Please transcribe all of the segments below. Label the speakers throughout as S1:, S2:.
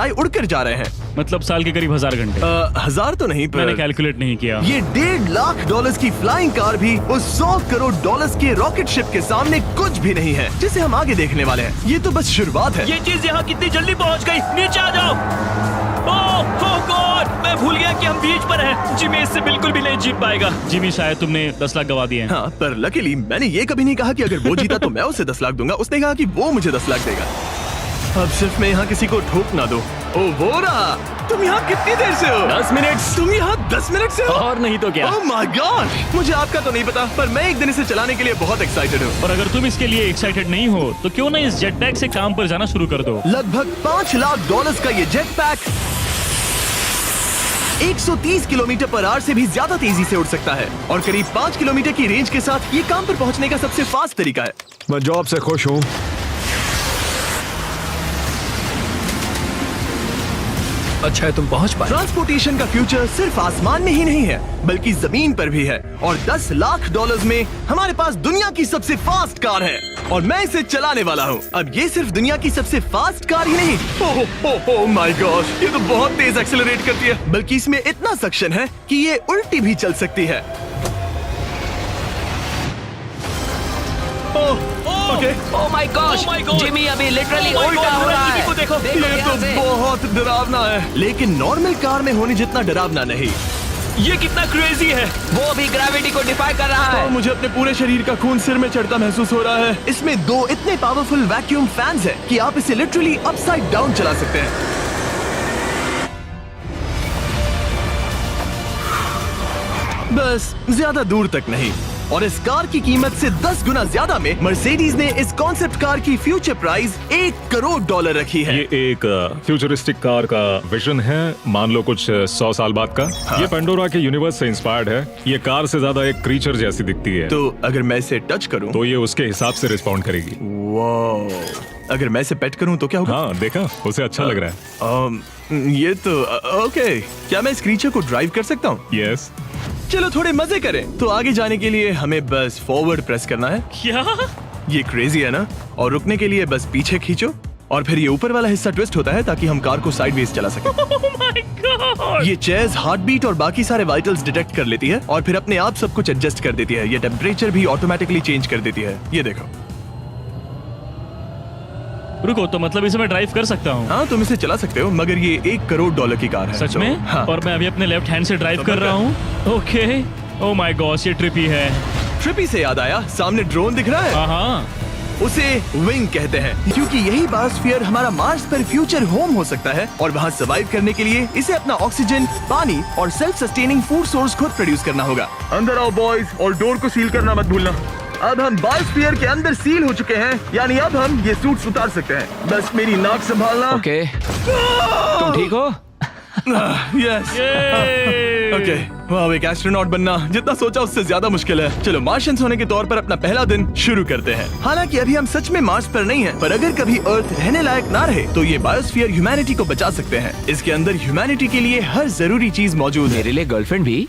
S1: आई उड़कर जा रहे हैं।
S2: मतलब साल के करीब 1000 घंटे।
S1: 1000 तो नहीं,
S2: मैंने
S1: पर
S2: कैलकुलेट नहीं किया।
S1: ये $1.5 लाख की फ्लाइंग कार भी उस $100 करोड़ के रॉकेट शिप के सामने कुछ भी नहीं है, जिसे हम आगे देखने वाले हैं। ये तो बस शुरुआत है।
S3: ये चीज यहाँ कितनी जल्दी पहुँच गई। नीचे आ जाओ। ओह गॉड, मैं भूल गया कि हम बीच पर हैं। जिमी इससे बिल्कुल भी नहीं जीत पाएगा।
S2: जिमी शायद तुमने 10 लाख गवा दिए हैं।
S1: हाँ, पर लकीली मैंने ये कभी नहीं कहा कि अगर वो जीता तो मैं उसे 10 लाख दूंगा। उसने कहा कि वो मुझे 10 लाख देगा। अब सिर्फ मैं यहाँ किसी को ठोक ना दो। ओ वोरा, तुम यहाँ कितनी देर से हो?
S3: 10 मिनट।
S1: तुम यहाँ 10 मिनट से हो?
S3: और नहीं तो क्या।
S1: ओह माय गॉड, मुझे आपका तो नहीं पता, पर मैं एक दिन इसे चलाने के लिए बहुत एक्साइटेड हूँ।
S2: और अगर तुम इसके लिए एक्साइटेड नहीं हो तो क्यों ना इस जेट पैक से काम पर जाना शुरू कर दो।
S1: लगभग $5 लाख का ये jet pack 130 kilometre per hour से भी ज्यादा तेजी से उड़ सकता है और करीब 5 किलोमीटर की रेंज के साथ ये काम पर पहुंचने का सबसे फास्ट तरीका है।
S4: मैं जॉब से खुश हूँ।
S3: अच्छा है तुम पहुँच पाए।
S1: ट्रांसपोर्टेशन का फ्यूचर सिर्फ आसमान में ही नहीं है, बल्कि जमीन पर भी है। और $10 लाख में हमारे पास दुनिया की सबसे फास्ट कार है और मैं इसे चलाने वाला हूँ। अब ये सिर्फ दुनिया की सबसे फास्ट कार ही नहीं, ओह माय गॉड, ये तो बहुत तेज एक्सेलरेट करती है, बल्कि इसमें इतना सक्शन है कि ये उल्टी भी चल सकती है। Okay,
S3: oh my gosh, Jimmy अभी लिटरली उल्टा हो रहा है। देखो
S1: ये तो बहुत डरावना है, लेकिन नॉर्मल कार में होने जितना डरावना नहीं।
S3: ये कितना क्रेजी है। वो भी ग्रेविटी को डिफाई कर रहा है।
S1: और मुझे अपने पूरे शरीर का खून सिर में चढ़ता महसूस हो रहा है। इसमें 2 इतने पावरफुल वैक्यूम फैंस हैं कि आप इसे लिटरली अपसाइड डाउन चला सकते हैं। बस ज्यादा दूर तक नहीं। और इस कार की कीमत से 10 गुना ज्यादा में मर्सिडीज ने इस कॉन्सेप्ट कार की फ्यूचर प्राइस $1 करोड़ रखी है।
S4: ये एक फ्यूचरिस्टिक कार का विजन है, मान लो कुछ 100 साल बाद का। ये पेंडोरा के यूनिवर्स से इंस्पायर्ड है। ये कार से ज्यादा एक क्रीचर जैसी दिखती है।
S1: तो अगर मैं इसे टच करूं
S4: तो ये उसके हिसाब से रिस्पॉन्ड करेगी।
S1: वाह, अगर मैं इसे पेट करूं तो क्या होगा?
S4: हाँ देखा, उसे अच्छा लग रहा है।
S1: ये तो ओके। क्या मैं इस क्रीचर को ड्राइव कर सकता हूँ?
S4: यस।
S1: चलो थोड़े मजे करें। तो आगे जाने के लिए हमें बस फॉरवर्ड प्रेस करना है।
S2: क्या?
S1: ये क्रेजी है ना? और रुकने के लिए बस पीछे खींचो और फिर ये ऊपर वाला हिस्सा ट्विस्ट होता है ताकि हम कार को साइडवेज चला सकें।
S2: Oh my God!
S1: ये चेयर्स हार्ट बीट और बाकी सारे वाइटल्स डिटेक्ट कर लेती है और फिर अपने आप सब कुछ एडजस्ट कर देती है। ये टेम्परेचर भी ऑटोमेटिकली चेंज कर देती है। ये देखो।
S2: रुको, तो मतलब इसे मैं ड्राइव कर सकता हूँ?
S1: हाँ, तुम इसे चला सकते हो, मगर ये $1 करोड़ की कार है।
S2: सच
S1: तो,
S2: में?
S1: हाँ।
S2: और मैं अभी अपने लेफ्ट हैंड से ड्राइव कर रहा हूँ। ओके। ओह माय गॉड, ये ट्रिपी है।
S1: ट्रिपी से याद आया, सामने ड्रोन दिख रहा है?
S2: हाँ।
S1: उसे विंग कहते हैं, क्योंकि यही बायोस्फीयर हमारा मार्स पर फ्यूचर होम हो सकता है और वहाँ सर्वाइव करने के लिए इसे अपना ऑक्सीजन, पानी और सेल्फ सस्टेनिंग फूड सोर्स खुद प्रोड्यूस करना होगा। अंदर आओ बॉयज, और डोर को सील करना मत भूलना। अब हम बायोस्फीयर के अंदर सील हो चुके हैं, यानी अब हम ये सूट्स उतार सकते हैं। बस मेरी नाक संभालना।
S3: ओके, तुम ठीक हो?
S1: यस। ओके, वाह, एक एस्ट्रोनॉट बनना जितना सोचा उससे ज्यादा मुश्किल है। चलो मार्शियंस होने के तौर पर अपना पहला दिन शुरू करते हैं। हालांकि अभी हम सच में मार्स पर नहीं हैं, पर अगर कभी अर्थ रहने लायक ना रहे तो ये बायोस्फीयर ह्यूमैनिटी को बचा सकते हैं। इसके अंदर ह्यूमैनिटी के लिए हर जरूरी चीज मौजूद है।
S3: मेरे लिए गर्लफ्रेंड भी?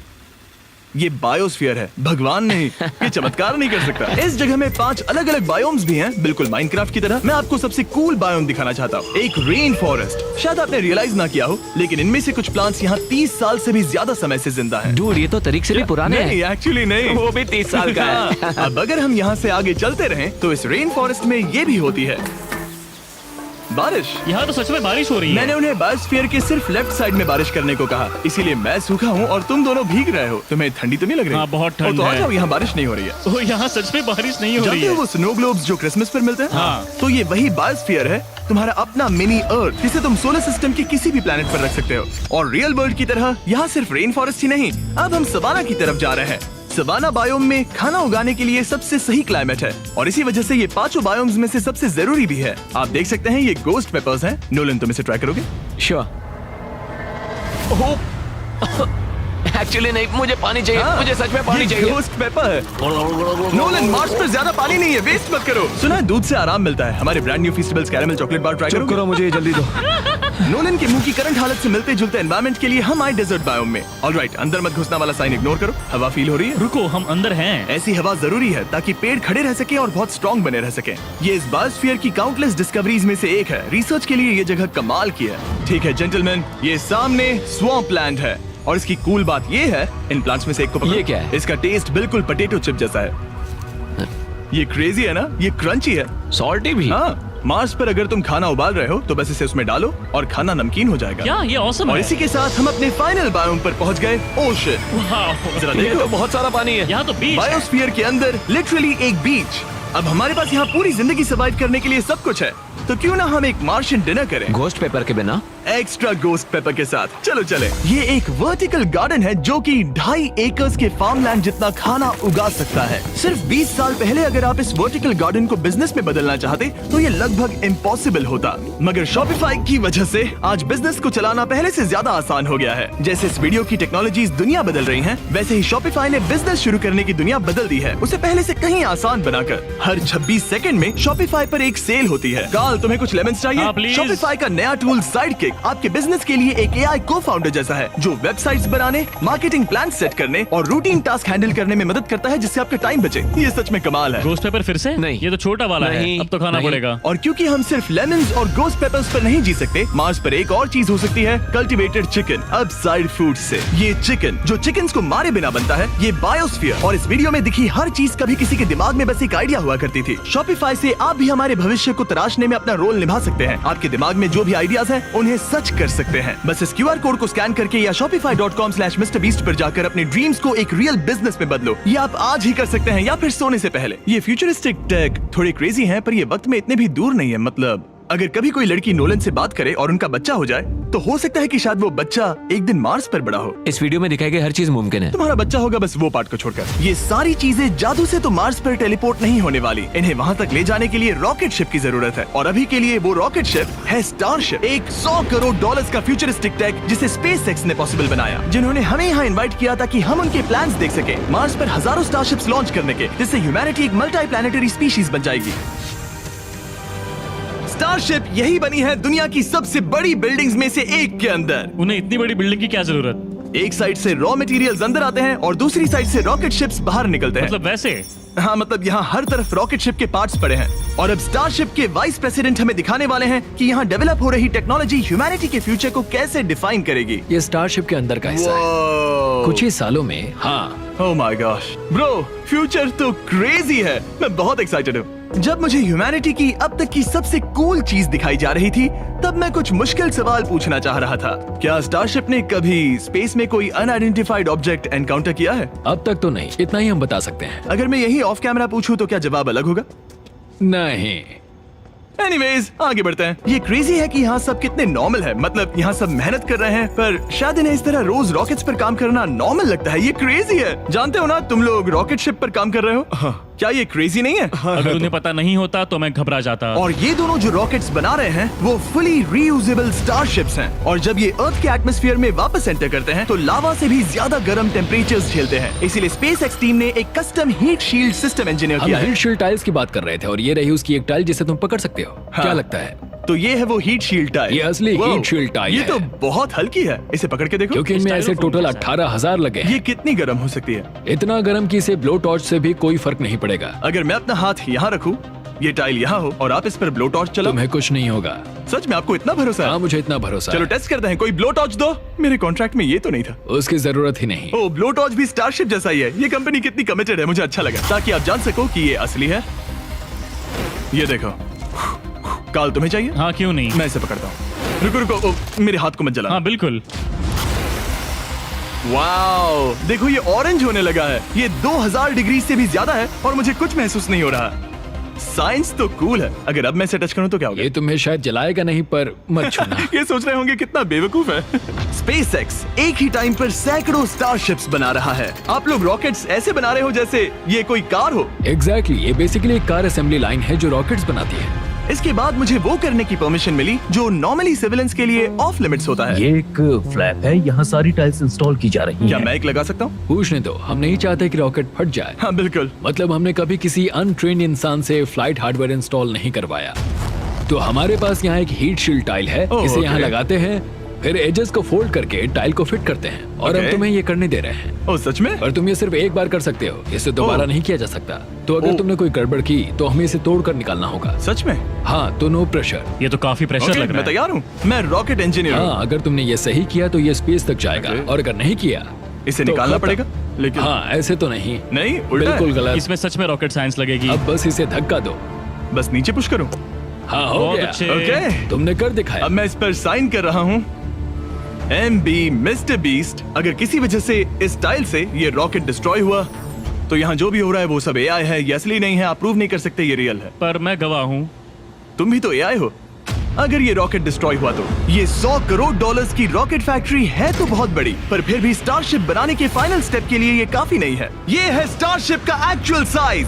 S1: ये बायोस्फीयर है, भगवान नहीं। ये चमत्कार नहीं कर सकता। इस जगह में 5 अलग अलग बायोम्स भी हैं, बिल्कुल माइनक्राफ्ट की तरह। मैं आपको सबसे कूल बायोम दिखाना चाहता हूँ, एक रेन फॉरेस्ट। शायद आपने रियलाइज ना किया हो, लेकिन इनमें से कुछ प्लांट्स यहाँ 30 साल से भी ज्यादा समय से जिंदा हैं।
S3: डूड, ये तो तरीक से भी पुराने हैं।
S1: नहीं, एक्चुअली नहीं,
S3: वो भी 30 साल का है।
S1: अब अगर हम यहाँ से आगे चलते रहें तो इस रेन फॉरेस्ट में ये भी होती है बारिश।
S2: यहाँ तो सच में बारिश हो रही है।
S1: मैंने उन्हें बायोस्फीयर के सिर्फ लेफ्ट साइड में बारिश करने को कहा, इसीलिए मैं सूखा हूँ और तुम दोनों भीग रहे हो। तुम्हें ठंडी तो नहीं लग रही?
S2: हाँ, बहुत ठंड
S1: तो आ
S2: है।
S1: जाओ, यहाँ बारिश नहीं हो रही है।
S2: ओ, यहाँ सच में बारिश नहीं हो रही
S1: जानते हो
S2: है।
S1: वो स्नो ग्लोब्स जो क्रिसमस पर मिलते हैं?
S2: हाँ।
S1: तो ये वही बायोस्फीयर है, तुम्हारा अपना मिनी अर्थ, जिसे तुम सोलर सिस्टम के किसी भी प्लेनेट पर रख सकते हो। और रियल वर्ल्ड की तरह यहाँ सिर्फ रेन फॉरेस्ट ही नहीं, अब हम सवाना की तरफ जा रहे हैं। सवाना बायोम में खाना उगाने के लिए सबसे सही क्लाइमेट है और इसी वजह से ये 5 बायोम्स में से सबसे जरूरी भी है। आप देख सकते हैं ये गोस्ट पेपर्स हैं। नोलन, तुम इसे ट्राई करोगे?
S3: श्योर। एक्चुअली नहीं, मुझे पानी चाहिए।
S1: हाँ,
S3: मुझे सच में पानी चाहिए।
S1: गोस्ट पेपर है। नोलन, मार्स पर ज्यादा पानी नहीं है, वेस्ट मत करो। सुना है दूध से आराम मिलता है। हमारे brand new Feastables caramel chocolate bar try
S4: चुप
S1: करो।
S4: करो, मुझे जल्दी दो।
S1: नोलन के मुंह की करंट हालत से मिलते जुलते एनवायरनमेंट के लिए हम आए डेजर्ट बायोम में। ऑलराइट, अंदर मत घुसना वाला साइन इग्नोर करो। हवा फील हो रही है?
S2: रुको, हम अंदर हैं।
S1: ऐसी हवा जरूरी है ताकि पेड़ खड़े रह सके और बहुत स्ट्रॉन्ग बने रह सके। ये इस बायोस्फीयर की काउंटलेस डिस्कवरीज में से एक है। रिसर्च के लिए ये जगह कमाल की है। ठीक है जेंटलमैन, ये सामने स्वैम्प लैंड है और इसकी कूल बात ये है, इन प्लांट्स में से एक को पकड़ो।
S5: ये क्या है?
S1: इसका टेस्ट बिल्कुल पोटैटो चिप जैसा है। ये क्रेजी है ना? ये क्रंची है।
S5: सॉल्टी भी।
S1: हाँ, मार्स पर अगर तुम खाना उबाल रहे हो तो बस इसे उसमें डालो और खाना नमकीन हो जाएगा।
S2: क्या ये ऑसम
S1: और
S2: है?
S1: इसी के साथ हम अपने फाइनल बायोम पर पहुंच गए, ओशन।
S2: वाह,
S1: जरा
S5: ये
S1: देखो,
S5: तो बहुत सारा पानी है।
S2: यहाँ तो बीच है।
S1: बायोस्फीयर के अंदर लिटरली एक बीच। अब हमारे पास यहाँ पूरी जिंदगी सर्वाइव करने के लिए सब कुछ है, तो क्यों ना हम एक मार्शियन डिनर करें
S5: घोस्ट पेपर के बिना।
S1: एक्स्ट्रा गोस्ट पेपर के साथ। चलो चले। ये एक वर्टिकल गार्डन है जो कि 2.5 एकर्स के फार्मलैंड जितना खाना उगा सकता है। सिर्फ 20 साल पहले अगर आप इस वर्टिकल गार्डन को बिजनेस में बदलना चाहते तो ये लगभग इम्पॉसिबल होता, मगर शॉपिफाई की वजह से आज बिजनेस को चलाना पहले से ज्यादा आसान हो गया है। जैसे इस वीडियो की टेक्नोलॉजीज दुनिया बदल रही हैं, वैसे ही शॉपिफाई ने बिजनेस शुरू करने की दुनिया बदल दी है, उसे पहले से कहीं आसान बनाकर। हर 26 सेकंड में शॉपिफाई पर एक सेल होती है। काल, तुम्हें कुछ लेमन्स चाहिए?
S2: हाँ, प्लीज।
S1: शॉपिफाई का नया टूल साइडकिक आपके बिजनेस के लिए एक एआई को-फाउंडर जैसा है जो वेबसाइट्स बनाने, मार्केटिंग प्लान सेट करने और रूटीन टास्क हैंडल करने में मदद करता है, जिससे आपका टाइम बचे। ये सच में कमाल है।
S2: गोस्ट पेपर फिर से?
S5: नहीं।
S2: ये तो छोटा वाला
S5: नहीं,
S2: है, अब तो खाना
S5: नहीं।
S2: पड़ेगा।
S1: और क्योंकि हम सिर्फ लेमन्स और गोस्ट पेपर्स पर नहीं जी सकते, मार्स पर एक और चीज हो सकती है, कल्टीवेटेड चिकन, अपसाइड फूड से। ये चिकन जो चिकन्स को मारे बिना बनता है, ये बायोस्फीयर और इस वीडियो में दिखी हर चीज कभी किसी के दिमाग में बस एक आइडिया हुआ करती थी। शॉपिफाई से आप भी हमारे भविष्य को तराशने में अपना रोल निभा सकते हैं। आपके दिमाग में जो भी आइडियाज हैं, उन्हें सच कर सकते हैं। बस इस QR कोड को स्कैन करके या shopify.com/MrBeast पर जाकर अपने ड्रीम्स को एक रियल बिजनेस में बदलो। ये आप आज ही कर सकते हैं या फिर सोने से पहले। ये फ्यूचरिस्टिक टेक थोड़ी क्रेजी है, पर ये वक्त में इतने भी दूर नहीं है। मतलब अगर कभी कोई लड़की नोलन से बात करे और उनका बच्चा हो जाए, तो हो सकता है कि शायद वो बच्चा एक दिन मार्स पर बड़ा हो।
S5: इस वीडियो में दिखाई गई हर चीज मुमकिन है।
S1: तुम्हारा बच्चा होगा, बस वो पार्ट को छोड़कर। ये सारी चीजें जादू से तो मार्स पर टेलीपोर्ट नहीं होने वाली। इन्हें वहाँ तक ले जाने के लिए रॉकेट शिप की जरूरत है, और अभी के लिए वो रॉकेट शिप है स्टारशिप, एक $100 करोड़ का फ्यूचरिस्टिक टेक जिसे स्पेसएक्स ने पॉसिबल बनाया, जिन्होंने हमें यहाँ इन्वाइट किया ताकि हम उनके प्लान्स देख सके मार्स पर हजारों स्टारशिप्स लॉन्च करने के, जिससे ह्यूमैनिटी एक मल्टी प्लैनेटरी स्पीशीज बन जाएगी। स्टारशिप यही बनी है दुनिया की सबसे बड़ी बिल्डिंग्स में से एक के अंदर।
S2: उन्हें इतनी बड़ी बिल्डिंग की क्या जरूरत?
S1: एक साइड से रॉ मटेरियल्स अंदर आते हैं और दूसरी साइड से रॉकेट शिप्स बाहर निकलते हैं।
S2: मतलब वैसे?
S1: हाँ, मतलब यहाँ हर तरफ रॉकेट शिप के पार्ट्स पड़े हैं। और अब स्टारशिप के वाइस प्रेसिडेंट हमें दिखाने वाले हैं कि यहाँ डेवलप हो रही टेक्नोलॉजी ह्यूमैनिटी के फ्यूचर को कैसे डिफाइन करेगी।
S6: ये स्टारशिप के अंदर का हिस्सा है। कुछ ही सालों में। हाँ,
S1: oh my gosh bro, future तो क्रेजी है। मैं बहुत एक्साइटेड हूँ। जब मुझे ह्यूमैनिटी की अब तक की सबसे कूल चीज दिखाई जा रही थी, तब मैं कुछ मुश्किल सवाल पूछना चाह रहा था। क्या स्टारशिप ने कभी स्पेस में कोई अनआइडेंटिफाइड ऑब्जेक्ट एनकाउंटर किया है?
S6: अब तक तो नहीं, इतना ही हम बता सकते हैं।
S1: अगर मैं यही ऑफ कैमरा पूछूं तो क्या जवाब अलग होगा?
S6: नहीं।
S1: एनीवेज, आगे बढ़ते हैं। ये क्रेजी है कि यहाँ सब कितने नॉर्मल है। मतलब यहाँ सब मेहनत कर रहे हैं, पर शायद इन्हें इस तरह रोज रॉकेट्स पर काम करना नॉर्मल लगता है। ये क्रेजी है। जानते हो ना, तुम लोग रॉकेट शिप पर काम कर रहे हो। क्या ये क्रेजी नहीं है?
S2: अगर उन्हें पता नहीं होता तो मैं घबरा जाता।
S1: और ये दोनों जो रॉकेट्स बना रहे हैं वो फुली रीयूजेबल स्टारशिप्स हैं, और जब ये अर्थ के एटमॉस्फेयर में वापस एंटर करते हैं तो लावा से भी ज्यादा गर्म टेम्परेचर्स झेलते हैं। इसीलिए स्पेसएक्स टीम ने एक custom heat shield system engineer
S6: हम
S1: किया है।
S6: हीट शील्ड टाइल्स की बात कर रहे थे और ये रही उसकी एक टाइल जिसे तुम पकड़ सकते हो। क्या लगता है?
S1: तो ये है वो हीट शील्ड टाइल।
S6: ये असली
S1: Wow,
S6: हीट शील्ड टाइल
S1: ये
S6: है।
S1: तो बहुत हल्की है। इसे पकड़ के देखो।
S6: क्योंकि इनमें ऐसे टोटल 18,000 लगे
S1: ये
S6: हैं।
S1: कितनी गर्म हो सकती है?
S6: इतना गर्म कि इसे ब्लो टॉर्च से भी कोई फर्क नहीं पड़ेगा।
S1: अगर मैं अपना हाथ यहाँ रखूं, ये टाइल यहाँ हो और आप इस पर ब्लो टॉर्च चलाओ,
S6: तुम्हें कुछ नहीं होगा।
S1: सच में आपको इतना भरोसा
S6: हाँ,
S1: है?
S6: मुझे इतना भरोसा
S1: चलो
S6: है।
S1: टेस्ट करते हैं। कोई ब्लो टॉर्च दो। मेरे कॉन्ट्रैक्ट में ये तो नहीं था।
S6: उसकी जरूरत ही नहीं।
S1: ओ, ब्लो टॉर्च भी स्टारशिप जैसा ही है। ये कंपनी कितनी कमिटेड है, मुझे अच्छा लगा, ताकि आप जान सको कि ये असली है। ये देखो। काल, तुम्हें चाहिए?
S2: हाँ, क्यों नहीं।
S1: मैं इसे पकड़ता हूँ। रुको रुको, ओ, मेरे हाथ को मत जला।
S2: हाँ बिल्कुल।
S1: वाओ, देखो ये ऑरेंज होने लगा है। ये 2000 डिग्री से भी ज्यादा है और मुझे कुछ महसूस नहीं हो रहा। साइंस तो कूल है। अगर अब मैं इसे टच करूं तो क्या होगा?
S6: ये तुम्हें शायद जलाएगा नहीं, पर मत छूना।
S1: ये सोच रहे होंगे कितना बेवकूफ है। स्पेसएक्स एक ही टाइम पर सैकड़ों स्टारशिप्स बना रहा है। आप लोग रॉकेट्स ऐसे बना रहे हो जैसे ये कोई कार हो।
S6: एग्जैक्टली, ये बेसिकली एक कार असेंबली लाइन है जो रॉकेट्स बनाती है।
S1: इसके बाद मुझे वो करने की परमिशन मिली जो नॉर्मली सिविलियंस के लिए ऑफ लिमिट्स होता है।
S3: ये एक फ्लैप है, यहाँ सारी टाइल्स इंस्टॉल की जा रही
S1: क्या
S3: हैं।
S1: मैं एक लगा सकता हूँ?
S6: पूछने दो, हम नहीं चाहते कि रॉकेट फट जाए।
S1: हाँ बिल्कुल।
S6: मतलब हमने कभी किसी अनट्रेन्ड इंसान से फ्लाइट हार्डवेयर इंस्टॉल नहीं करवाया। तो हमारे पास यहाँ एक हीट शील्ड टाइल है,
S1: ओह,
S6: इसे यहाँ
S1: okay.
S6: लगाते हैं, फिर एजेस को फोल्ड करके टाइल को फिट करते हैं और
S1: Okay.
S6: हम तुम्हें ये करने दे रहे हैं।
S1: ओ सच में?
S6: और तुम ये सिर्फ एक बार कर सकते हो, इसे दोबारा
S1: ओह।
S6: नहीं किया जा सकता। तो अगर
S1: ओह।
S6: तुमने कोई गड़बड़ की तो हमें इसे तोड़ कर निकालना होगा।
S1: सच में?
S6: हाँ, तो नो प्रेशर।
S2: ये तो काफी प्रेशर
S1: ओके,
S2: लग रहा
S1: मैं
S2: है।
S1: तैयार हूँ। मैं रॉकेट इंजीनियर हूँ।
S6: हाँ, अगर तुमने ये सही किया तो ये स्पेस तक जाएगा,
S1: Okay.
S6: और अगर नहीं किया
S1: इसे
S6: तो
S1: निकालना
S6: खत्म।
S1: पड़ेगा, लेकिन
S6: हाँ, ऐसे तो नहीं,
S1: नहीं, उल्टा है।
S6: बिल्कुल गलत।
S2: इसमें सच में रॉकेट साइंस लगेगी।
S6: अब बस इसे धक्का दो।
S1: बस नीचे पुश करूँ।
S6: हाँ, हो
S2: बहुत
S6: गया।
S2: अच्छे।
S1: ओके,
S6: तुमने कर दिखाया।
S1: अब मैं इस पर साइन कर रहा हूँ। MB mister beast. अगर किसी वजह से इस टाइल से ये रॉकेट डिस्ट्रॉय हुआ तो यहाँ जो भी हो रहा है वो सब AI है, ये असली नहीं है। आप प्रूव नहीं कर सकते ये रियल है।
S2: पर मैं गवाह हूँ।
S1: तुम भी तो AI हो। अगर ये रॉकेट डिस्ट्रॉय हुआ तो ये $100 करोड़ की रॉकेट फैक्ट्री है तो बहुत बड़ी, पर फिर भी स्टारशिप बनाने के फाइनल स्टेप के लिए ये काफी नहीं है। ये है स्टारशिप का एक्चुअल साइज।